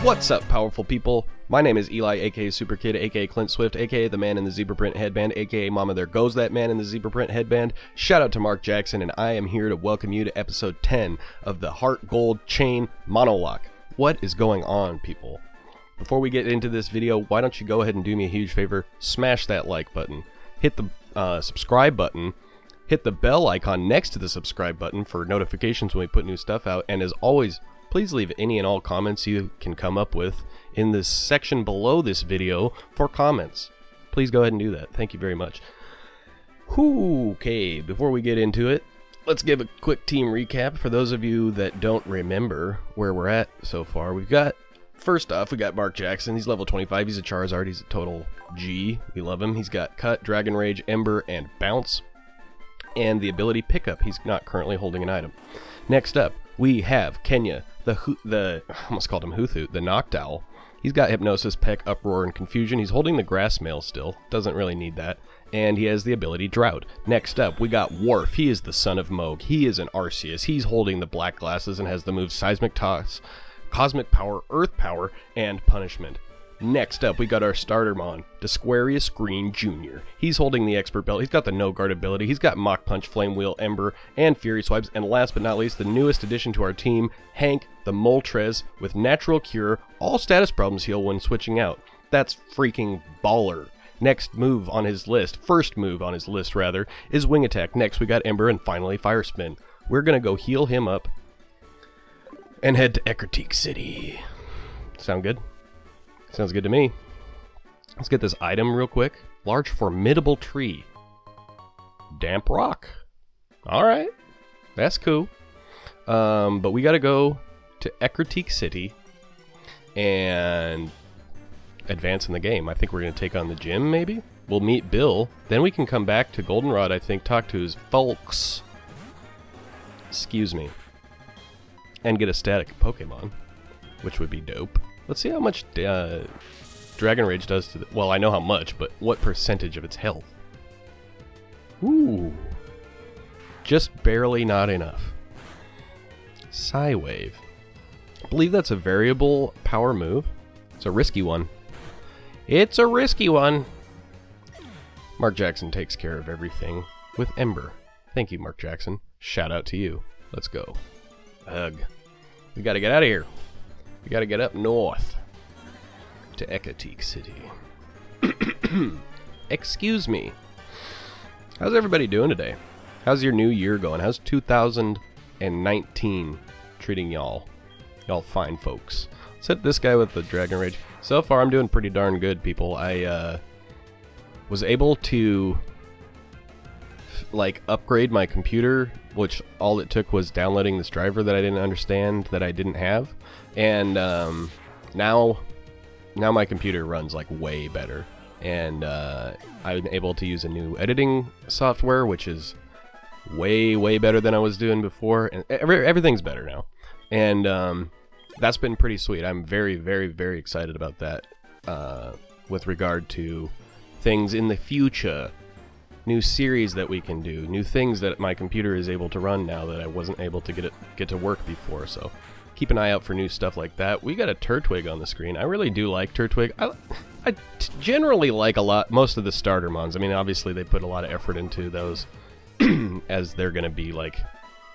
What's up, powerful people? My name is Eli, aka Super Kid, aka Clint Swift, aka the man in the zebra print headband, aka Mama There Goes That Man in the zebra print headband. Shout out to Mark Jackson, and I am here to welcome you to episode 10 of the HeartGold Chain Monolocke. What is going on, people? Before we get into this video, why don't you go ahead and do me a huge favor, smash that like button, hit the subscribe button, hit the bell icon next to the subscribe button for notifications when we put new stuff out, and as always, please leave any and all comments you can come up with in this section below this video for comments. Please go ahead and do that. Thank you very much. Okay, before we get into it, let's give a quick team recap for those of you that don't remember where we're at so far. First off, we got Mark Jackson. He's level 25. He's a Charizard. He's a total G. We love him. He's got Cut, Dragon Rage, Ember, and Bounce. And the ability Pickup. He's not currently holding an item. Next up, we have Kenya, I almost called him Huthu, the Noctowl. He's got Hypnosis, Peck, Uproar, and Confusion. He's holding the Grass Mail still. Doesn't really need that. And he has the ability Drought. Next up, we got Worf. He is the son of Moog. He is an Arceus. He's holding the Black Glasses and has the moves Seismic Toss, Cosmic Power, Earth Power, and Punishment. Next up, we got our Startermon, Disquarius Green Jr. He's holding the Expert Belt. He's got the No Guard ability. He's got Mach Punch, Flame Wheel, Ember, and Fury Swipes. And last but not least, the newest addition to our team, Hank the Moltres with Natural Cure. All status problems heal when switching out. That's freaking baller. First move on his list, is Wing Attack. Next, we got Ember, and finally, Fire Spin. We're going to go heal him up and head to Ecruteak City. Sound good? Sounds good to me. Let's get this item real quick. Large Formidable Tree. Damp Rock. Alright. That's cool. But we gotta go to Ecruteak City and advance in the game. I think we're gonna take on the gym, maybe? We'll meet Bill. Then we can come back to Goldenrod, I think, talk to his folks. Excuse me. And get a static Pokemon, which would be dope. Let's see how much Dragon Rage does to the... Well, I know how much, but what percentage of its health? Ooh. Just barely not enough. Psywave. I believe that's a variable power move. It's a risky one. It's a risky one. Mark Jackson takes care of everything with Ember. Thank you, Mark Jackson. Shout out to you. Let's go. Ugh. We gotta get out of here. We gotta get up north to Ecruteak City. Excuse me. How's everybody doing today? How's your new year going? How's 2019 treating y'all? Y'all fine folks. Let's hit this guy with the Dragon Rage. So far, I'm doing pretty darn good, people. I was able to upgrade my computer, which all it took was downloading this driver that I didn't understand, that I didn't have, and now my computer runs like way better, and I'm able to use a new editing software, which is way better than I was doing before, and everything's better now, and that's been pretty sweet. I'm very excited about that with regard to things in the future. New series that we can do, new things that my computer is able to run now that I wasn't able to get to work before. So keep an eye out for new stuff like that. We got a Turtwig on the screen. I really do like Turtwig. I generally like most of the Startermons. I mean, obviously they put a lot of effort into those as they're gonna be like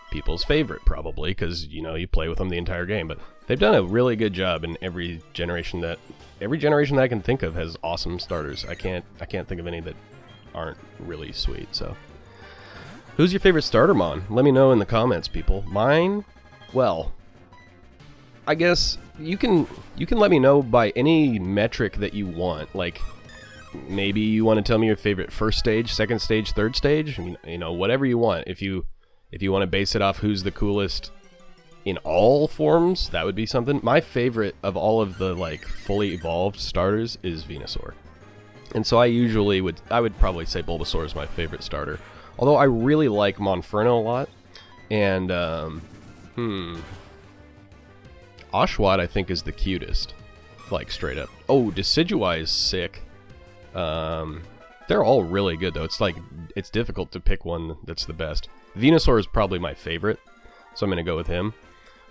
people's favorite probably, because you play with them the entire game. But they've done a really good job in every generation that I can think of has awesome starters. I can't think of any that aren't really sweet. So who's your favorite Startermon? Let me know in the comments, people. Mine, well, I guess you can let me know by any metric that you want. Like, maybe you want to tell me your favorite first stage, second stage, third stage, whatever you want. If you want to base it off who's the coolest in all forms, that would be something. My favorite of all of the fully evolved starters is Venusaur. And so I would probably say Bulbasaur is my favorite starter. Although I really like Monferno a lot. And, Oshawott I think is the cutest. Straight up. Oh, Decidueye is sick. They're all really good though. It's difficult to pick one that's the best. Venusaur is probably my favorite, so I'm going to go with him.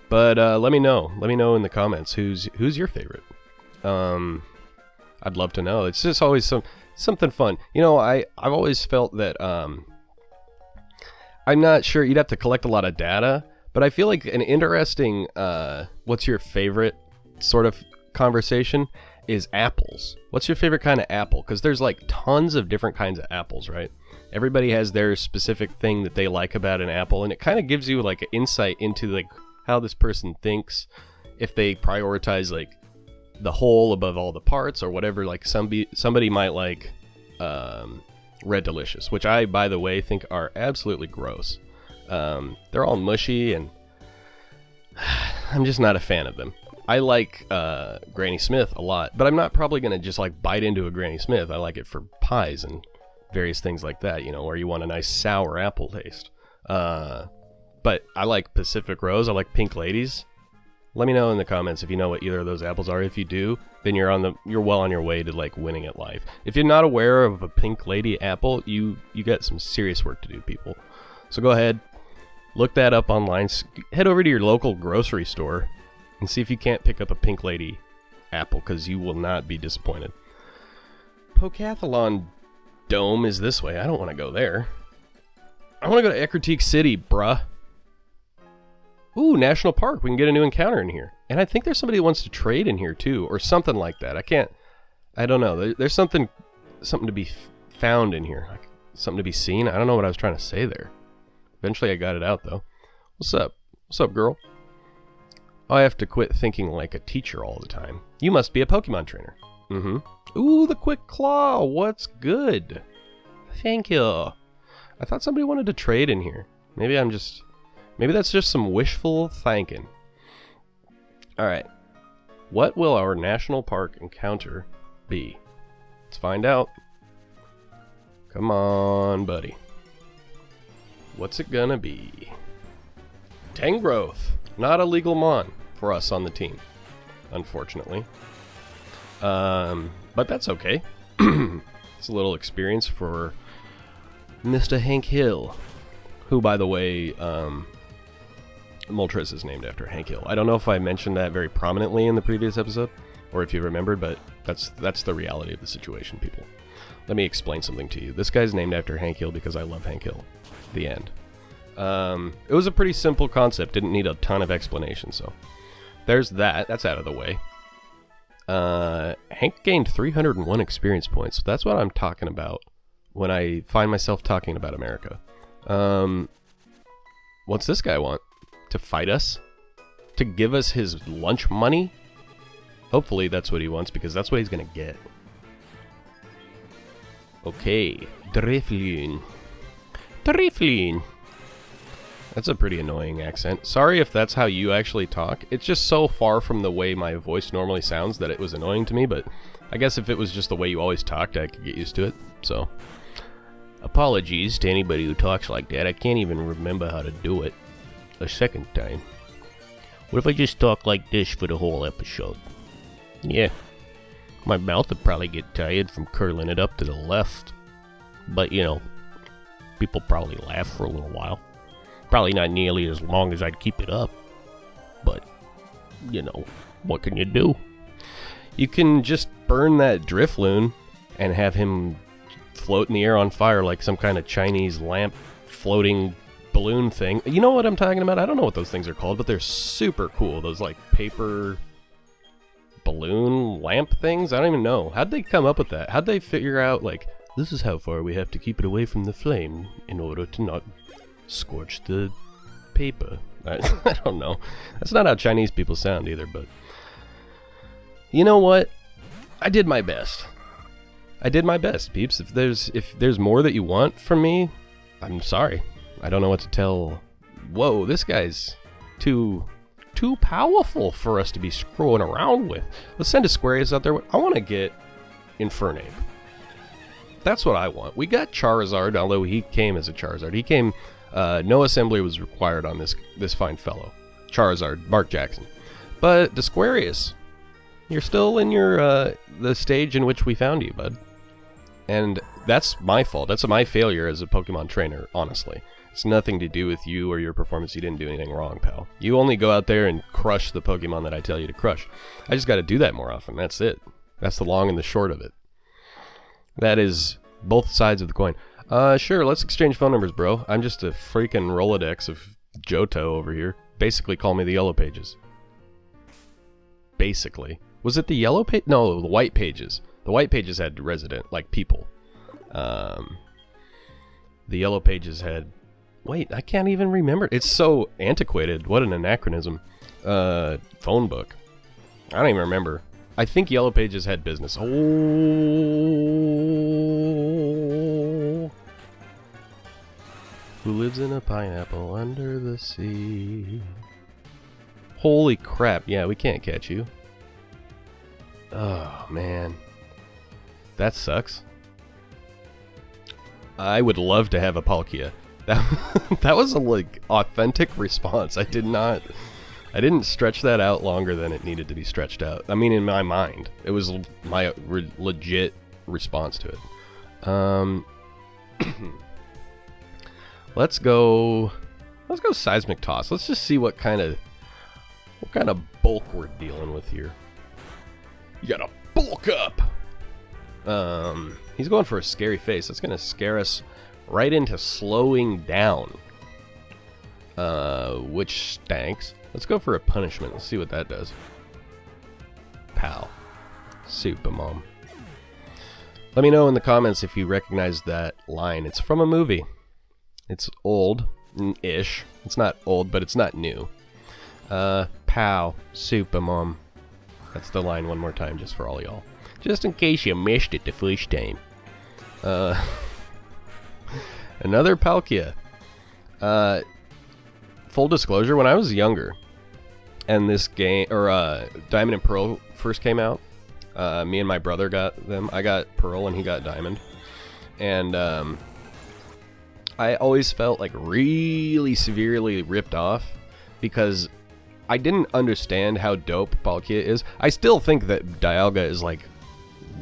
But let me know. Let me know in the comments who's your favorite. I'd love to know. It's just always something fun. You know, I've always felt that I'm not sure. You'd have to collect a lot of data, but I feel like an interesting what's your favorite sort of conversation is apples. What's your favorite kind of apple? Because there's like tons of different kinds of apples, right? Everybody has their specific thing that they like about an apple, and it kind of gives you like an insight into like how this person thinks, if they prioritize like the whole above all the parts or whatever. Like somebody might like Red Delicious, which I, by the way, think are absolutely gross. They're all mushy, and I'm just not a fan of them. I like Granny Smith a lot, but I'm not probably going to just like bite into a Granny Smith. I like it for pies and various things like that, you know, where you want a nice sour apple taste. But I like Pacific Rose. I like Pink Ladies. Let me know in the comments if you know what either of those apples are. If you do, then you're well on your way to like winning at life. If you're not aware of a Pink Lady apple, you got some serious work to do, people. So go ahead, look that up online. Head over to your local grocery store and see if you can't pick up a Pink Lady apple, because you will not be disappointed. Pokathlon Dome is this way. I don't want to go there. I want to go to Ecruteak City, bruh. Ooh, National Park. We can get a new encounter in here. And I think there's somebody who wants to trade in here too, or something like that. I don't know. There's something to be found in here. Like, something to be seen. I don't know what I was trying to say there. Eventually I got it out though. What's up? What's up, girl? I have to quit thinking like a teacher all the time. You must be a Pokemon trainer. Mm-hmm. Ooh, the Quick Claw. What's good? Thank you. I thought somebody wanted to trade in here. Maybe that's just some wishful thinking. Alright. What will our national park encounter be? Let's find out. Come on, buddy. What's it gonna be? Tangrowth. Not a legal mon for us on the team, unfortunately. But that's okay. It's a little experience for Mr. Hank Hill, who, by the way, Moltres is named after Hank Hill. I don't know if I mentioned that very prominently in the previous episode, or if you remembered, but that's the reality of the situation, people. Let me explain something to you. This guy's named after Hank Hill because I love Hank Hill. The end. It was a pretty simple concept. Didn't need a ton of explanation, so there's that. That's out of the way. Hank gained 301 experience points. That's what I'm talking about when I find myself talking about America. What's this guy want? To fight us? To give us his lunch money? Hopefully that's what he wants, because that's what he's gonna get. Okay. Drifloon. Drifloon. That's a pretty annoying accent. Sorry if that's how you actually talk. It's just so far from the way my voice normally sounds that it was annoying to me, but I guess if it was just the way you always talked, I could get used to it. So, apologies to anybody who talks like that. I can't even remember how to do it a second time. What if I just talk like this for the whole episode? Yeah, my mouth would probably get tired from curling it up to the left. But, you know, people probably laugh for a little while. Probably not nearly as long as I'd keep it up. But, you know, what can you do? You can just burn that Drifloon and have him float in the air on fire like some kind of Chinese lamp floating balloon thing. You know what I'm talking about? I don't know what those things are called, but they're super cool. Those like paper balloon lamp things? I don't even know. How'd they come up with that? How'd they figure out, like, this is how far we have to keep it away from the flame in order to not scorch the paper? I don't know. That's not how Chinese people sound either, but you know what? I did my best. I did my best, peeps. If there's more that you want from me, I'm sorry. I don't know what to tell. Whoa, this guy's too powerful for us to be screwing around with. Let's send Aquarius out there. I want to get Infernape. That's what I want. We got Charizard, although he came as a Charizard. He came, no assembly was required on this fine fellow. Charizard, Mark Jackson. But Aquarius, you're still in your, the stage in which we found you, bud. And that's my fault. That's my failure as a Pokemon trainer, honestly. It's nothing to do with you or your performance. You didn't do anything wrong, pal. You only go out there and crush the Pokemon that I tell you to crush. I just got to do that more often. That's it. That's the long and the short of it. That is both sides of the coin. Sure, let's exchange phone numbers, bro. I'm just a freaking Rolodex of Johto over here. Basically, call me the Yellow Pages. Basically. Was it the Yellow Page? No, the White Pages. The White Pages had resident, like people. The Yellow Pages had... Wait, I can't even remember. It's so antiquated. What an anachronism. Phone book. I don't even remember. I think Yellow Pages had business. Oh. Who lives in a pineapple under the sea? Holy crap. Yeah, we can't catch you. Oh, man. That sucks. I would love to have a Palkia. That was a like authentic response. I didn't stretch that out longer than it needed to be stretched out. I mean, in my mind, it was my legit response to it. Let's go Seismic Toss. Let's just see what kind of bulk we're dealing with here. You gotta bulk up. He's going for a scary face. That's gonna scare us right into slowing down, which stanks. Let's go for a punishment. Let's see what that does. Pow. Super Mom. Let me know in the comments if you recognize that line. It's from a movie. It's old-ish. It's not old, but it's not new. Pow. Super Mom. That's the line one more time just for all y'all. Just in case you missed it the first time. Another Palkia. Full disclosure, when I was younger, and this game, or Diamond and Pearl first came out, me and my brother got them. I got Pearl and he got Diamond. And I always felt like really severely ripped off because I didn't understand how dope Palkia is. I still think that Dialga is like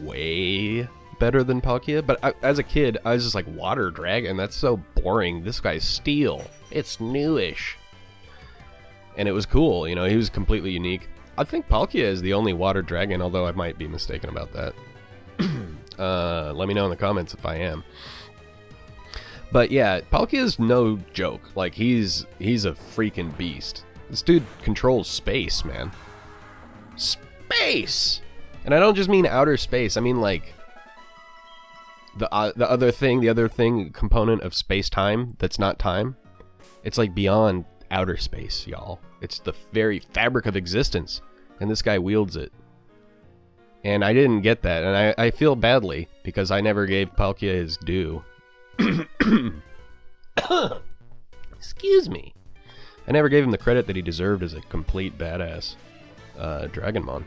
way better than Palkia, but as a kid, I was just like, Water Dragon? That's so boring. This guy's Steel. It's newish. And it was cool, you know, he was completely unique. I think Palkia is the only Water Dragon, although I might be mistaken about that. Let me know in the comments if I am. But yeah, Palkia is no joke. Like, he's a freaking beast. This dude controls space, man. Space! And I don't just mean outer space, I mean like the other thing component of space-time that's not time. It's like beyond outer space, y'all. It's the very fabric of existence, and this guy wields it. And I didn't get that, and I feel badly because I never gave Palkia his due. Excuse me. I never gave him the credit that he deserved as a complete badass Dragonmon.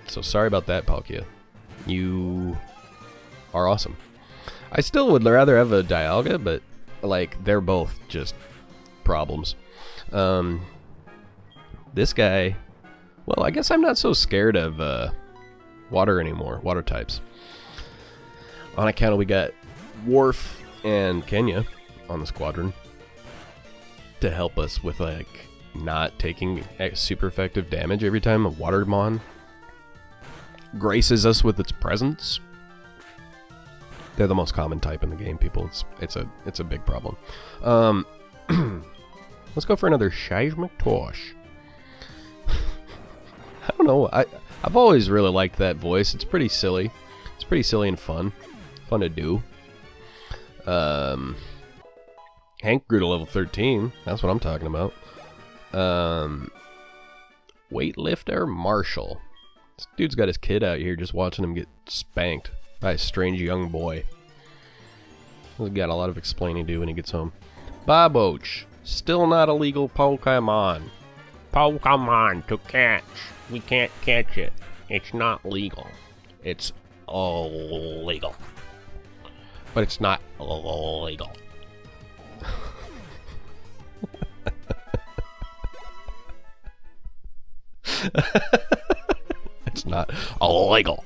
So sorry about that, Palkia. You are awesome. I still would rather have a Dialga, but like they're both just problems. This guy, well, I guess I'm not so scared of water anymore, water types. On account of we got Worf and Kenya on the squadron to help us with like not taking super effective damage every time a Watermon graces us with its presence. They're the most common type in the game, people. It's a big problem. Let's go for another Seismic Toss. I don't know. I've always really liked that voice. It's pretty silly. It's pretty silly and fun. Fun to do. Hank grew to level 13. That's what I'm talking about. Weightlifter Marshall. This dude's got his kid out here just watching him get spanked by a strange young boy. He's got a lot of explaining to do when he gets home. Baboch. Still not a legal Pokemon. Pokemon to catch. We can't catch it. It's not legal. It's illegal. But it's not illegal. It's not illegal.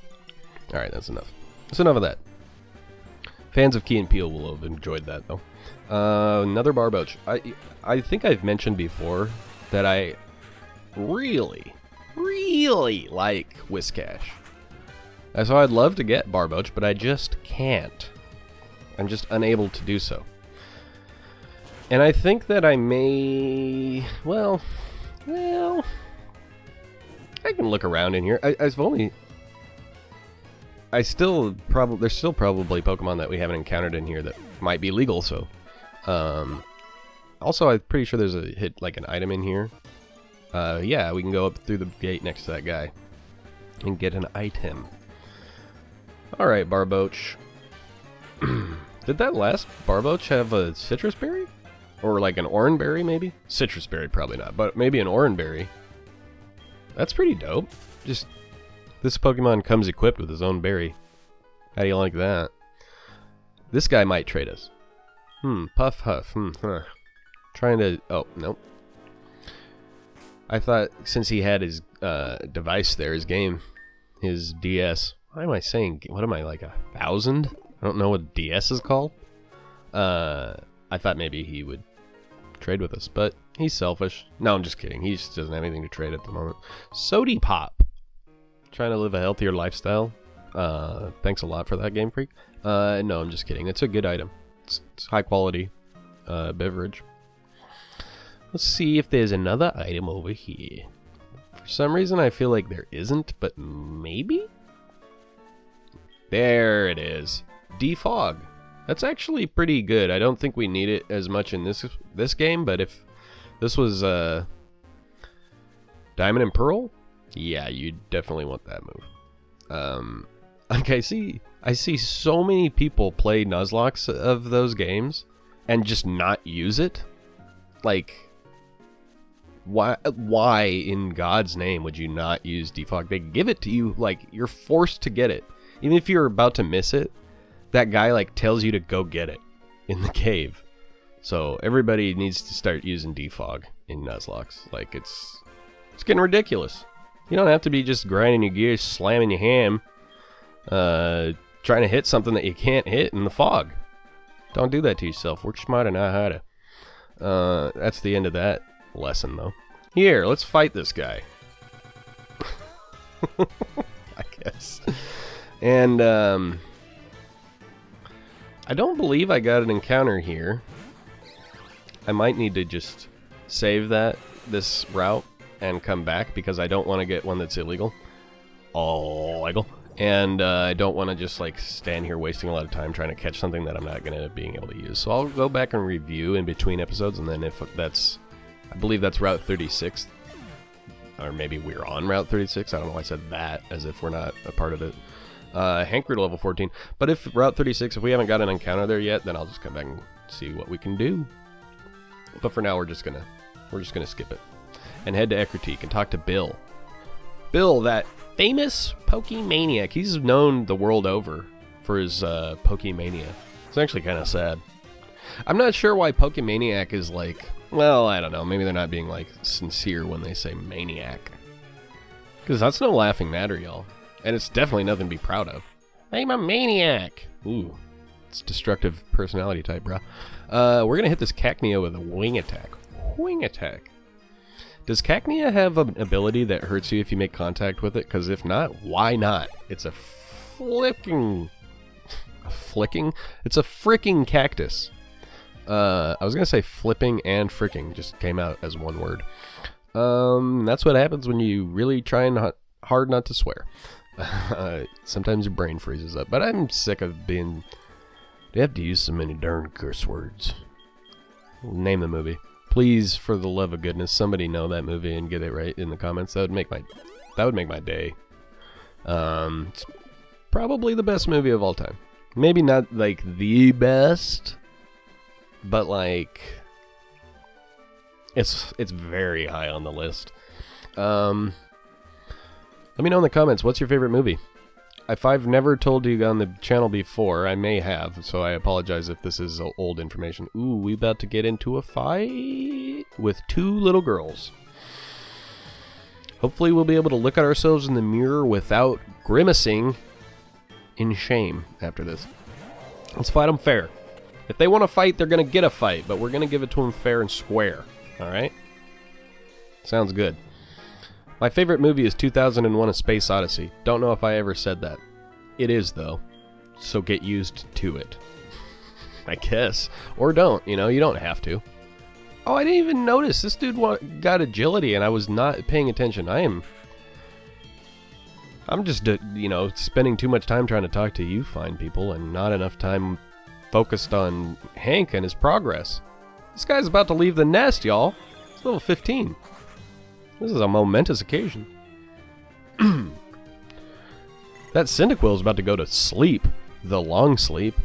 Alright, that's enough. That's enough of that. Fans of Key and Peele will have enjoyed that, though. Another Barboach. I think I've mentioned before that I really like Whiscash. So I'd love to get Barboach, but I just can't. I'm just unable to do so. And I think that I may... Well... I can look around in here. There's still probably Pokemon that we haven't encountered in here that might be legal, so... Also, I'm pretty sure there's an item in here. Yeah, we can go up through the gate next to that guy and get an item. Alright, Barboach. Did that last Barboach have a citrus berry? Or like an orange berry, maybe? Citrus berry, probably not, but maybe an orange berry. That's pretty dope. Just, this Pokemon comes equipped with his own berry. How do you like that? This guy might trade us. Puff Huff. Trying to... Oh, nope. I thought since he had his device there, his game, his DS... Why am I saying... What am I, like 1,000? I don't know what DS is called. I thought maybe he would trade with us, but he's selfish. No, I'm just kidding. He just doesn't have anything to trade at the moment. Sody Pop. Trying to live a healthier lifestyle. Thanks a lot for that, Game Freak. No, I'm just kidding. It's a good item. It's high quality beverage. Let's see if there's another item over here. For some reason, I feel like there isn't, but maybe? There it is. Defog. That's actually pretty good. I don't think we need it as much in this game, but if this was Diamond and Pearl, yeah, you definitely want that move. Like I see so many people play Nuzlocke of those games and just not use it. Like, why in God's name would you not use Defog? They give it to you, like, you're forced to get it. Even if you're about to miss it, that guy, like, tells you to go get it in the cave. So everybody needs to start using Defog in Nuzlocke. Like, it's getting ridiculous. You don't have to be just grinding your gears, slamming your ham, trying to hit something that you can't hit in the fog. Don't do that to yourself. Work smarter, not harder. That's the end of that lesson, though. Here, let's fight this guy. I guess. And, I don't believe I got an encounter here. I might need to just save this route and come back because I don't want to get one that's illegal. Illegal. And I don't want to just like stand here wasting a lot of time trying to catch something that I'm not going to be able to use. So I'll go back and review in between episodes, and then if that's, I believe that's Route 36. Or maybe we're on Route 36. I don't know why I said that as if we're not a part of it. Hank, we're to level 14. But if Route 36, if we haven't got an encounter there yet, then I'll just come back and see what we can do. But for now, we're just gonna skip it and head to Ecruteak and talk to Bill. Bill, that famous Pokemaniac. He's known the world over for his Pokemania. It's actually kind of sad. I'm not sure why Pokemaniac is like, well, I don't know. Maybe they're not being like sincere when they say maniac. Because that's no laughing matter, y'all. And it's definitely nothing to be proud of. I'm a maniac. Ooh, it's destructive personality type, bro. We're gonna hit this Cacnea with a wing attack. Wing attack. Does Cacnea have an ability that hurts you if you make contact with it? Because if not, why not? It's a flicking... It's a fricking cactus. I was going to say flipping and fricking. Just came out as one word. That's what happens when you really try hard not to swear. Sometimes your brain freezes up. But I'm sick of being... You have to use so many darn curse words. Name the movie. Please, for the love of goodness, somebody know that movie and get it right in the comments. That would make my day. It's probably the best movie of all time. Maybe not like the best, but like it's very high on the list. Let me know in the comments, what's your favorite movie? If I've never told you on the channel before, I may have, so I apologize if this is old information. Ooh, we about to get into a fight with two little girls. Hopefully we'll be able to look at ourselves in the mirror without grimacing in shame after this. Let's fight them fair. If they want to fight, they're going to get a fight, but we're going to give it to them fair and square. Alright? Sounds good. My favorite movie is 2001: A Space Odyssey. Don't know if I ever said that. It is, though. So get used to it. I guess. Or don't, you don't have to. Oh, I didn't even notice. This dude got agility, and I was not paying attention. I'm just, spending too much time trying to talk to you fine people, and not enough time focused on Hank and his progress. This guy's about to leave the nest, y'all. It's level 15. This is a momentous occasion. That Cyndaquil is about to go to sleep. The long sleep.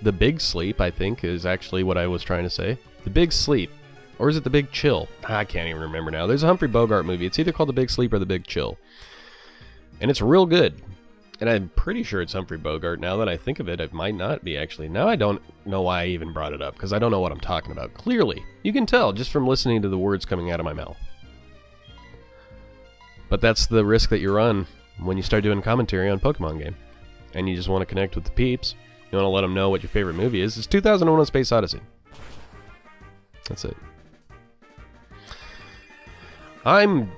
The big sleep, I think, is actually what I was trying to say. The big sleep. Or is it the big chill? I can't even remember now. There's a Humphrey Bogart movie. It's either called The Big Sleep or The Big Chill. And it's real good. And I'm pretty sure it's Humphrey Bogart. Now that I think of it, it might not be, actually. Now I don't know why I even brought it up, because I don't know what I'm talking about. Clearly. You can tell just from listening to the words coming out of my mouth. But that's the risk that you run when you start doing commentary on Pokemon game. And you just want to connect with the peeps. You want to let them know what your favorite movie is. It's 2001: A Space Odyssey. That's it. I'm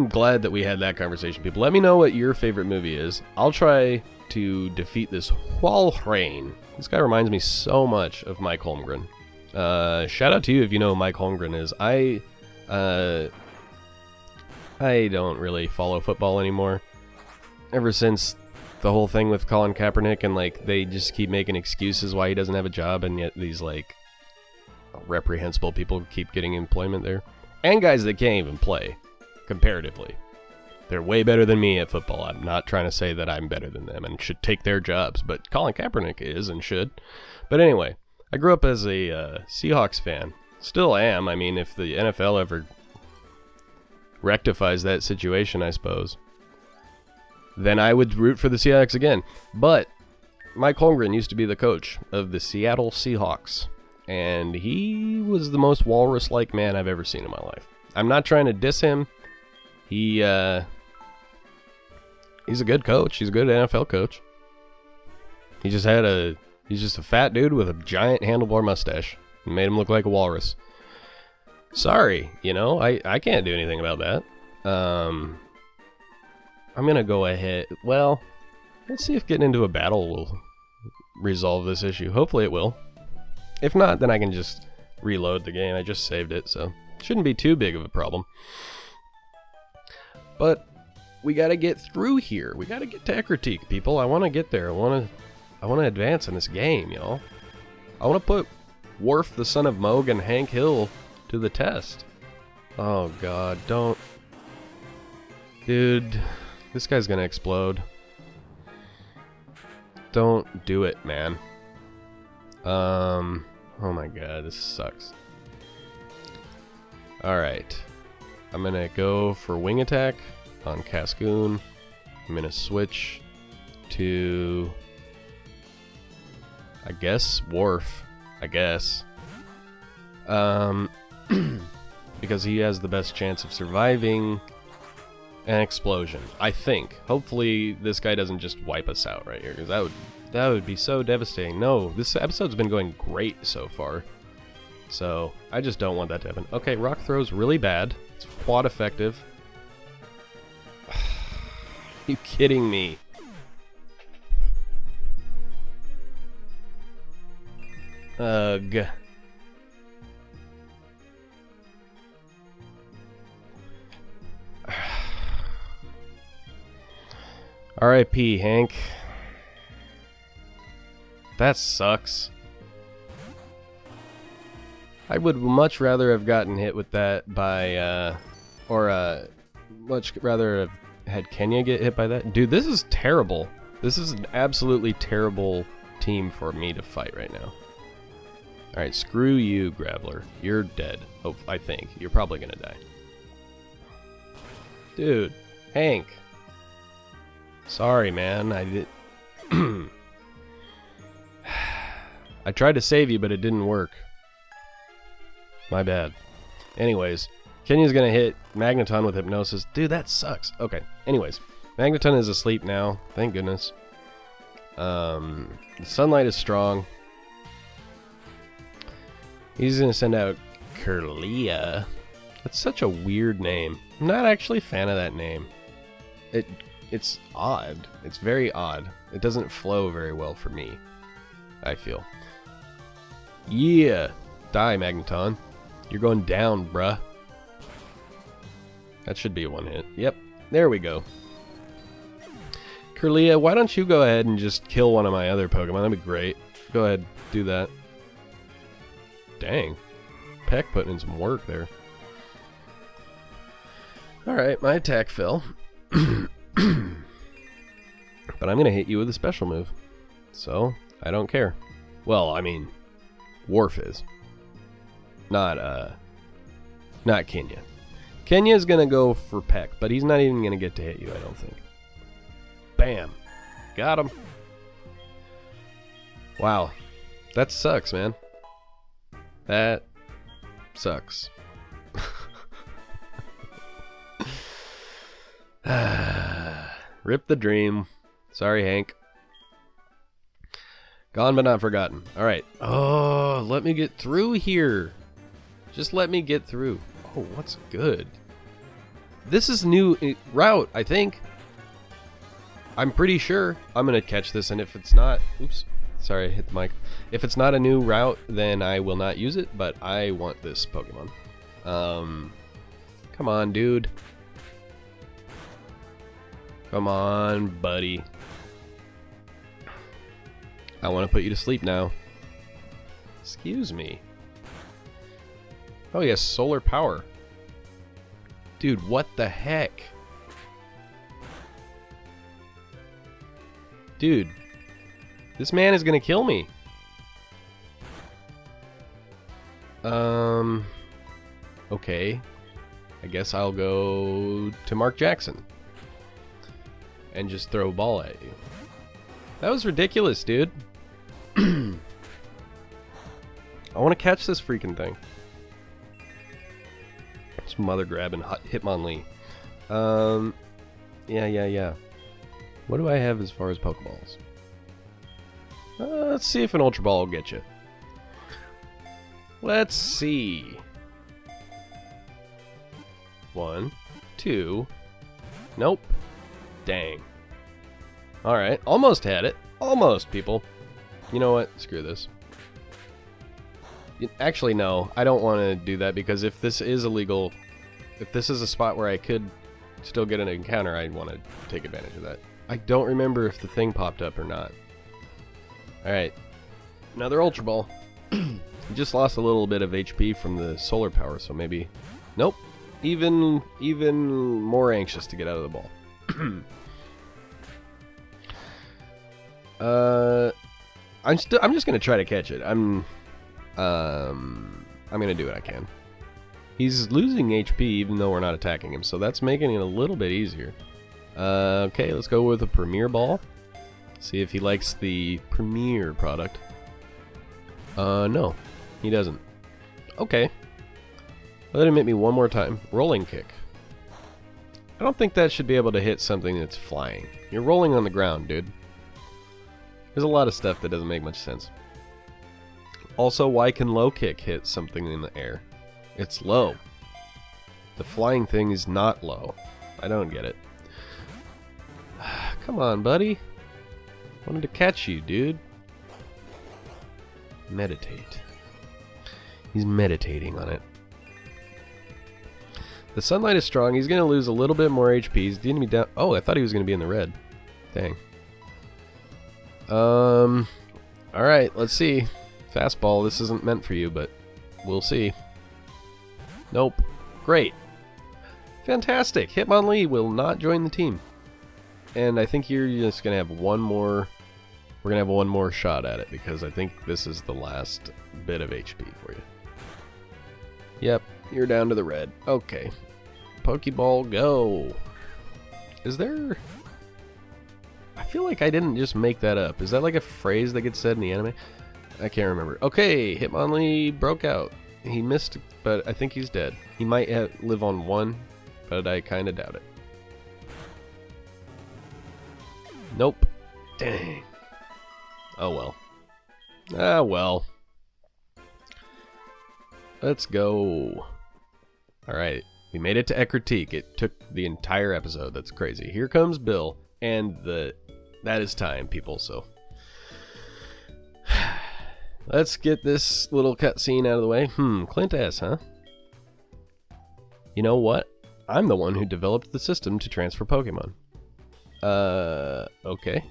glad that we had that conversation, people. Let me know what your favorite movie is. I'll try to defeat this Walrein. This guy reminds me so much of Mike Holmgren. Shout out to you if you know who Mike Holmgren is. I don't really follow football anymore. Ever since the whole thing with Colin Kaepernick, and they just keep making excuses why he doesn't have a job, and yet these reprehensible people keep getting employment there. And guys that can't even play, comparatively. They're way better than me at football. I'm not trying to say that I'm better than them and should take their jobs, but Colin Kaepernick is and should. But anyway, I grew up as a Seahawks fan. Still am. I mean, if the NFL ever rectifies that situation, I suppose, then I would root for the Seahawks again. But Mike Holmgren used to be the coach of the Seattle Seahawks, and he was the most walrus-like man I've ever seen in my life. I'm not trying to diss him. He's a good coach. He's a good NFL coach. He's just a fat dude with a giant handlebar mustache. It made him look like a walrus. Sorry, I can't do anything about that. I'm gonna go ahead. Well, let's see if getting into a battle will resolve this issue. Hopefully it will. If not, then I can just reload the game. I just saved it, so it shouldn't be too big of a problem. But we gotta get through here. We gotta get to Ecruteak, people. I want to get there. I want to advance in this game, y'all. I want to put Worf, the son of Moog, and Hank Hill to the test. Oh God, don't, dude. This guy's gonna explode. Don't do it, man. Oh my God, this sucks. Alright. I'm gonna go for Wing Attack on Cascoon. I'm gonna switch to, I guess, Worf. I guess. Because he has the best chance of surviving an explosion, I think. Hopefully this guy doesn't just wipe us out right here, because that would be so devastating. No, this episode's been going great so far, so I just don't want that to happen. Okay, Rock Throw's really bad. It's quad effective. You kidding me? Ugh. R.I.P. Hank. That sucks. I would much rather have gotten hit with that by, much rather have had Kenya get hit by that. Dude, this is terrible. This is an absolutely terrible team for me to fight right now. Alright, screw you, Graveler. You're dead. Oh, I think. You're probably gonna die. Dude, Hank. Sorry, man. I did. I tried to save you, but it didn't work. My bad. Anyways, Kenya's gonna hit Magneton with Hypnosis. Dude, that sucks. Okay, anyways. Magneton is asleep now. Thank goodness. The Sunlight is strong. He's going to send out Kirlia. That's such a weird name. I'm not actually a fan of that name. It's odd. It's very odd. It doesn't flow very well for me, I feel. Yeah. Die, Magneton. You're going down, bruh. That should be a one hit. Yep. There we go. Kirlia, why don't you go ahead and just kill one of my other Pokemon? That'd be great. Go ahead. Do that. Dang. Peck putting in some work there. Alright, my attack fell. But I'm going to hit you with a special move. So, I don't care. Well, I mean, Worf is. Not Kenya. Kenya's going to go for Peck, but he's not even going to get to hit you, I don't think. Bam. Got him. Wow. That sucks, man. That sucks. Rip the dream. Sorry, Hank. Gone but not forgotten. Alright. Oh, let me get through here. Just let me get through. Oh, what's good? This is a new route, I think. I'm pretty sure I'm going to catch this, and if it's not... Oops. Sorry, I hit the mic. If it's not a new route, then I will not use it, but I want this Pokemon. Come on, dude. Come on, buddy. I want to put you to sleep now. Excuse me. Oh, yes, solar power. Dude, what the heck? Dude, this man is gonna kill me. Okay. I guess I'll go to Mark Jackson. And just throw a ball at you. That was ridiculous, dude. I want to catch this freaking thing. It's mother grabbing Hitmonlee. Yeah. What do I have as far as Pokeballs? Let's see if an Ultra Ball will get you. Let's see. 1, 2. Nope. Dang. Alright, almost had it. Almost, people. You know what? Screw this. Actually, no. I don't want to do that, because if this is illegal, if this is a spot where I could still get an encounter, I want to take advantage of that. I don't remember if the thing popped up or not. Alright. Another Ultra Ball. He just lost a little bit of HP from the solar power, so maybe... Nope. Even more anxious to get out of the ball. I'm just gonna try to catch it. I'm gonna do what I can. He's losing HP even though we're not attacking him, so that's making it a little bit easier. Okay, let's go with a Premier Ball. See if he likes the Premier product. No, he doesn't. Okay. Let him hit me one more time. Rolling Kick. I don't think that should be able to hit something that's flying. You're rolling on the ground, dude. There's a lot of stuff that doesn't make much sense. Also, why can Low Kick hit something in the air? It's low. The flying thing is not low. I don't get it. Come on, buddy. Wanted to catch you, dude. Meditate. He's meditating on it. The sunlight is strong. He's going to lose a little bit more HP. He's going to be down. Oh, I thought he was going to be in the red. Dang. Alright, let's see. Fastball, this isn't meant for you, but we'll see. Nope. Great. Fantastic. Hitmonlee will not join the team. And I think you're just going to have one more... We're going to have one more shot at it, because I think this is the last bit of HP for you. Yep, you're down to the red. Okay. Pokeball, go. Is there... I feel like I didn't just make that up. Is that like a phrase that gets said in the anime? I can't remember. Okay, Hitmonlee broke out. He missed, but I think he's dead. He might live on 1, but I kind of doubt it. Nope. Dang. Oh well. Ah well. Let's go. Alright, we made it to Ecruteak. It took the entire episode. That's crazy. Here comes Bill, and that is time, people, so... Let's get this little cutscene out of the way. Clint S., huh? You know what? I'm the one who developed the system to transfer Pokemon. Okay.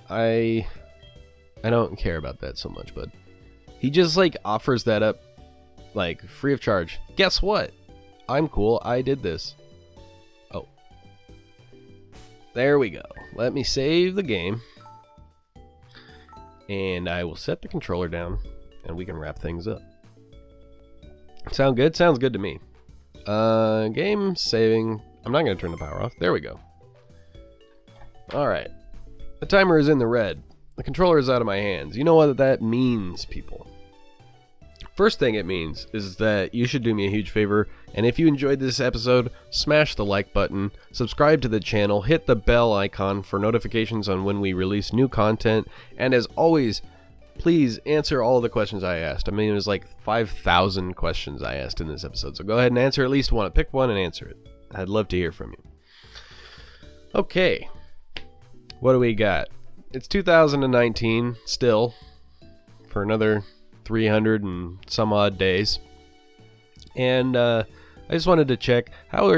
I don't care about that so much, bud. He just, like, offers that up, like, free of charge. Guess what? I'm cool. I did this. Oh. There we go. Let me save the game. And I will set the controller down, and we can wrap things up. Sound good? Sounds good to me. Game saving. I'm not going to turn the power off. There we go. Alright. The timer is in the red. The controller is out of my hands. You know what that means, people. First thing it means is that you should do me a huge favor, and if you enjoyed this episode, smash the like button, subscribe to the channel, hit the bell icon for notifications on when we release new content, and as always, please answer all the questions I asked. I mean, it was like 5,000 questions I asked in this episode, so go ahead and answer at least one. Pick one and answer it. I'd love to hear from you. Okay, what do we got? It's 2019 still, for another 300 and some odd days, and I just wanted to check how's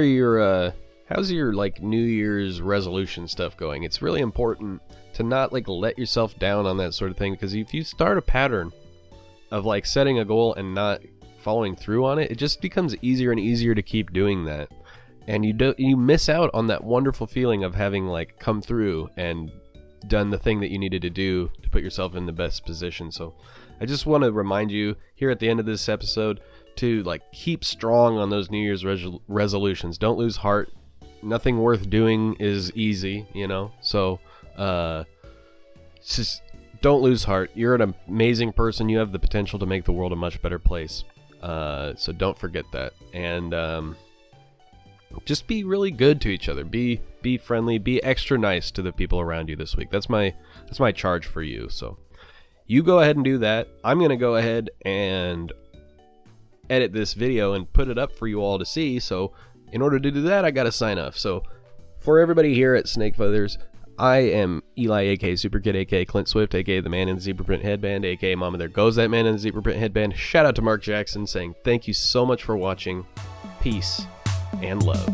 your like New Year's resolution stuff going. It's really important to not like let yourself down on that sort of thing, because if you start a pattern of like setting a goal and not following through on it, it just becomes easier and easier to keep doing that, and you miss out on that wonderful feeling of having like come through and done the thing that you needed to do to put yourself in the best position. So I just want to remind you here at the end of this episode to like keep strong on those New Year's resolutions. Don't lose heart. Nothing worth doing is easy, you know. So just don't lose heart. You're an amazing person. You have the potential to make the world a much better place. So don't forget that. And just be really good to each other. Be friendly. Be extra nice to the people around you this week. That's my charge for you. So you go ahead and do that. I'm going to go ahead and edit this video and put it up for you all to see. So in order to do that, I got to sign off. So for everybody here at Snake Feathers, I am Eli, aka Super Kid, aka Clint Swift, aka the man in the zebra print headband, aka Mama There Goes That Man in the zebra print headband. Shout out to Mark Jackson saying thank you so much for watching. Peace and love.